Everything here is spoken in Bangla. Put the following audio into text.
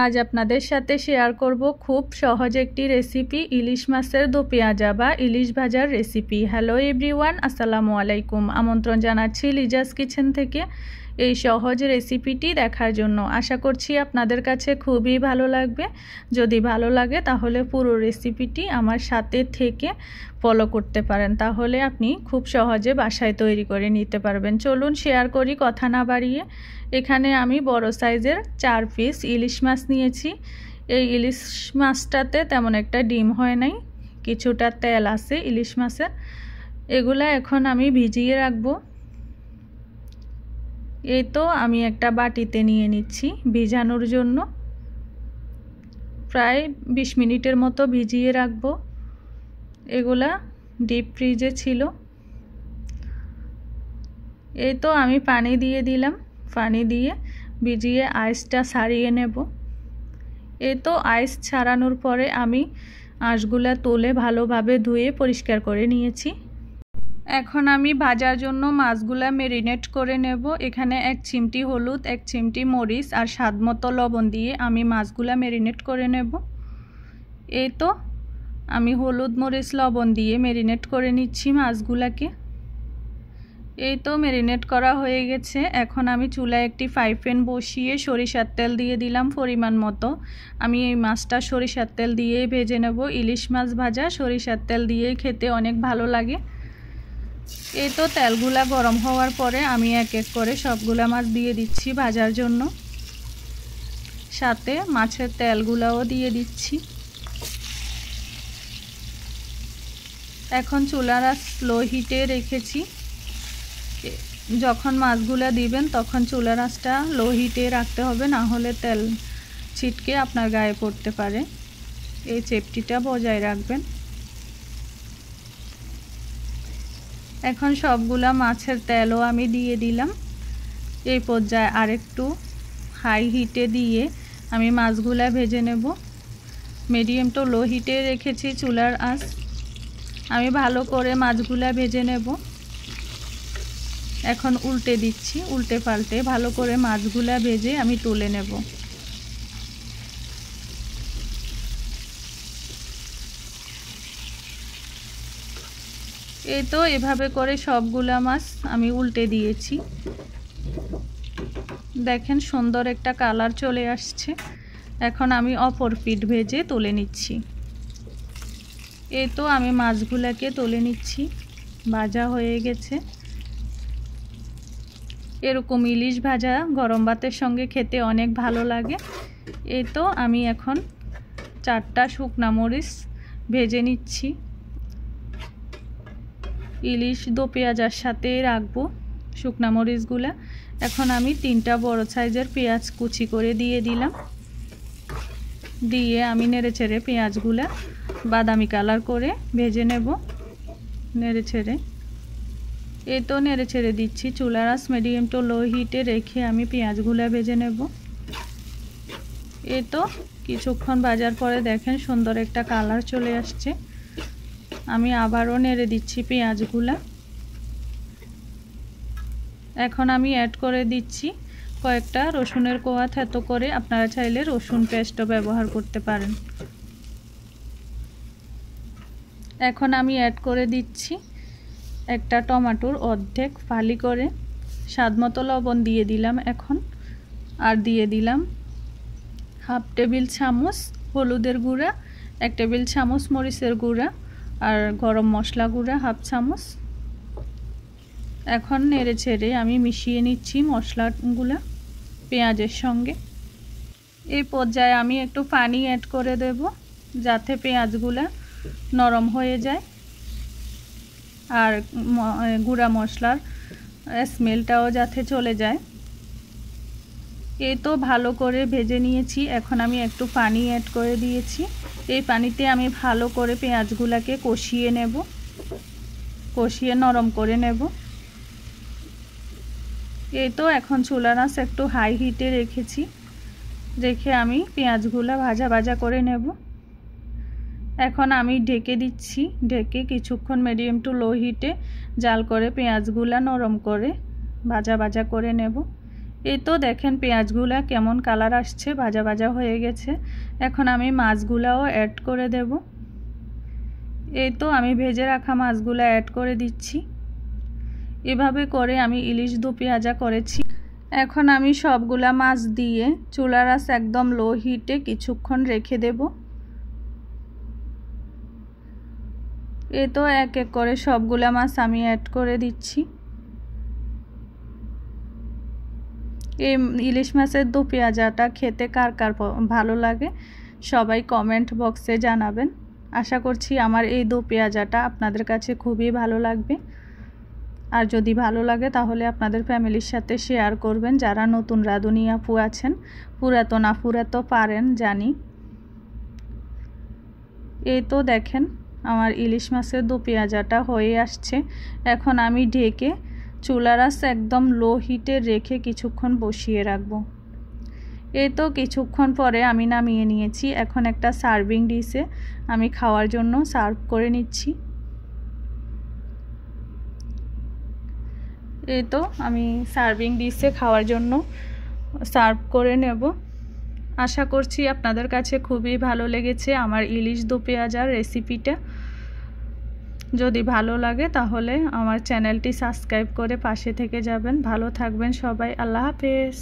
আজ আপনাদের সাথে শেয়ার করব খুব সহজ একটি রেসিপি, ইলিশ মাছের দো পেঁয়াজা বা ইলিশ ভাজার রেসিপি। হ্যালো এভরিওয়ান, আসসালামু আলাইকুম। আমন্ত্রণ জানাচ্ছি লিজাস কিচেন থেকে এই সহজ রেসিপিটি দেখার জন্য। আশা করছি আপনাদের কাছে খুবই ভালো লাগবে। যদি ভালো লাগে তাহলে পুরো রেসিপিটি আমার সাথে থেকে ফলো করতে পারেন, তাহলে আপনি খুব সহজে বাসায় তৈরি করে নিতে পারবেন। চলুন শেয়ার করি কথা না বাড়িয়ে। এখানে আমি বড় সাইজের 4 পিস ইলিশ মাছ নিয়েছি। এই ইলিশ মাছটাতে তেমন একটা ডিম হয় নাই, কিছুটা তেল আছে ইলিশ মাছের। এগুলা এখন আমি ভিজিয়ে রাখবো। এই তো আমি একটা বাটিতে নিয়ে নিচ্ছি ভিজানোর জন্য। প্রায় 20 মিনিটের মতো ভিজিয়ে রাখবো। এগুলা ডিপ ফ্রিজে ছিল। এই তো আমি পানি দিয়ে দিলাম, পানি দিয়ে ভিজিয়ে আইসটা ছাড়িয়ে নেব। এই তো আইস ছাড়ানোর পরে আমি আঁশগুলা তুলে ভালোভাবে ধুয়ে পরিষ্কার করে নিয়েছি। এখন আমি ভাজার জন্য মাছগুলা ম্যারিনেট করে নেব। এখানে 1 চিমটি হলুদ, 1 চিমটি মরিচ আর স্বাদমতো লবণ দিয়ে আমি মাছগুলা ম্যারিনেট করে নেব। এই তো আমি হলুদ মরিচ লবণ দিয়ে ম্যারিনেট করে নিচ্ছি মাছগুলাকে। এই তো ম্যারিনেট করা হয়ে গেছে। এখন আমি চুলায় একটি ফ্রাই প্যান বসিয়ে সরিষার তেল দিয়ে দিলাম পরিমাণ মতো। আমি এই মাছটা সরিষার তেল দিয়ে ভেজে নেব। ইলিশ মাছ ভাজা সরিষার তেল দিয়ে খেতে অনেক ভালো লাগে। এই তো তেলগুলা গরম হওয়ার পরে আমি এক এক করে সবগুলা মাছ দিয়ে দিচ্ছি ভাজার জন্য, সাথে মাছের তেলগুলাও দিয়ে দিচ্ছি। এখন চুলার স্লো হিটে রেখেছি। যখন মাছগুলা দিবেন তখন চুলার আঁচটা লো হিটে রাখতে হবে, না হলে তেল ছিটকে আপনার গায়ে পড়তে পারে। এই চেপটিটা বজায় রাখবেন। এখন সবগুলা মাছের তেলও আমি দিয়ে দিলাম। এই পর্যায়ে আরেকটু হাই হিটে দিয়ে আমি মাছগুলা ভেজে নেব। মিডিয়াম টু লো হিটে রেখেছি চুলার আঁচ। আমি ভালো করে মাছগুলা ভেজে নেব। এখন উল্টে দিচ্ছি, উল্টে পাল্টে ভালো করে মাছগুলা ভেজে আমি তুলে নেব। এই তো এভাবে করে সবগুলা মাছ আমি উল্টে দিয়েছি। দেখেন সুন্দর একটা কালার চলে আসছে। এখন আমি অপর পিঠ ভেজে তুলে নিচ্ছি। এই তো আমি মাছগুলাকে তুলে নিচ্ছি, ভাজা হয়ে গেছে। এরকম ইলিশ ভাজা গরম ভাতের সঙ্গে খেতে অনেক ভালো লাগে। এই তো আমি এখন 4টা শুকনা মরিচ ভেজে নিচ্ছি। ইলিশ দো পেঁয়াজার সাথে রাখবো শুকনা মরিচগুলা। এখন আমি 3টা বড় সাইজের পেঁয়াজ কুচি করে দিয়ে দিলাম। দিয়ে আমি নেড়েচেড়ে পেঁয়াজগুলা বাদামি কালার করে ভেজে নেব। নেড়েচেড়ে এই তো নেড়েচেড়ে দিচ্ছি। চুলার আঁচ মিডিয়াম টু লো হিটে রেখে আমি পেঁয়াজগুলা ভেজে নেব। এই তো কিছুক্ষণ ভাজার পরে দেখেন সুন্দর একটা কালার চলে আসছে। আমি আবারও নেড়ে দিচ্ছি পেঁয়াজগুলা। এখন আমি অ্যাড করে দিচ্ছি কয়েকটা রসুনের কোয়া থেতো করে। আপনারা চাইলে রসুন পেস্টও ব্যবহার করতে পারেন। এখন আমি অ্যাড করে দিচ্ছি একটা টমেটোর অর্ধেক ফালি করে। স্বাদমতো লবণ দিয়ে দিলাম এখন। আর দিয়ে দিলাম 1/2 টেবিল চামচ হলুদের গুঁড়া, 1 টেবিল চামচ মরিচের গুঁড়া আর গরম মশলা গুঁড়া 1/2 চামচ। এখন নেড়ে ছেড়ে আমি মিশিয়ে নিচ্ছি মশলাগুলা পেঁয়াজের সঙ্গে। এই পর্যায়ে আমি একটু পানি অ্যাড করে দেব যাতে পেঁয়াজগুলা নরম হয়ে যায় আর গুঁড়া মশলার স্মেলটাও যাতে চলে যায়। এই তো ভালো করে ভেজে নিয়েছি। এখন আমি একটু পানি অ্যাড করে দিয়েছি। এই পানিতে আমি ভালো করে পেঁয়াজগুলাকে কষিয়ে নেব, কষিয়ে নরম করে নেব। এই তো এখন চুলার আঁচ একটু হাই হিটে রেখেছি, রেখে আমি পেঁয়াজগুলা ভাজা ভাজা করে নেব। এখন আমি ঢেকে দিচ্ছি। ঢেকে কিছুক্ষণ মিডিয়াম টু লো হিটে জাল করে পেঁয়াজগুলা নরম করে ভাজা ভাজা করে নেব। এই তো দেখেন পেঁয়াজগুলা কেমন কালার আসছে, ভাজা ভাজা হয়ে গেছে। এখন আমি মাছগুলাও অ্যাড করে দেব। এই তো আমি ভেজে রাখা মাছগুলা অ্যাড করে দিচ্ছি। এভাবে করে আমি ইলিশ দো পেঁয়াজা করেছি। এখন আমি সবগুলা মাছ দিয়ে চুলার আঁচ একদম লো হিটে কিছুক্ষণ রেখে দেব। এই তো এক এক করে সবগুলা মাছ আমি অ্যাড করে দিচ্ছি। এই ইলিশ মাছের দো পেঁয়াজাটা খেতে কার কার ভালো লাগে সবাই কমেন্ট বক্সে জানাবেন। আশা করছি আমার এই দো পেঁয়াজাটা আপনাদের কাছে খুবই ভালো লাগবে। আর যদি ভালো লাগে তাহলে আপনাদের ফ্যামিলির সাথে শেয়ার করবেন। যারা নতুন রাঁধুনি আপু আছেন, পুরাতন আপুরা তো পারেন জানি। এই তো দেখেন আমার ইলিশ মাছের দো পেঁয়াজাটা হয়ে আসছে। এখন আমি ঢেকে চুলার আঁচ একদম লো হিটে রেখে কিছুক্ষণ বসিয়ে রাখবো। এই তো কিছুক্ষণ পরে আমি নামিয়ে নিয়েছি। এখন একটা সার্ভিং ডিশে আমি খাওয়ার জন্য সার্ভ করে নিচ্ছি। এই তো আমি সার্ভিং ডিশে খাওয়ার জন্য সার্ভ করে নেব। আশা করছি আপনাদের কাছে খুবই ভালো লেগেছে আমার ইলিশ দো পেঁয়াজার রেসিপিটা। যদি ভালো লাগে তাহলে আমার চ্যানেলটি সাবস্ক্রাইব করে পাশে থেকে যাবেন। ভালো থাকবেন সবাই। আল্লাহ হাফেজ।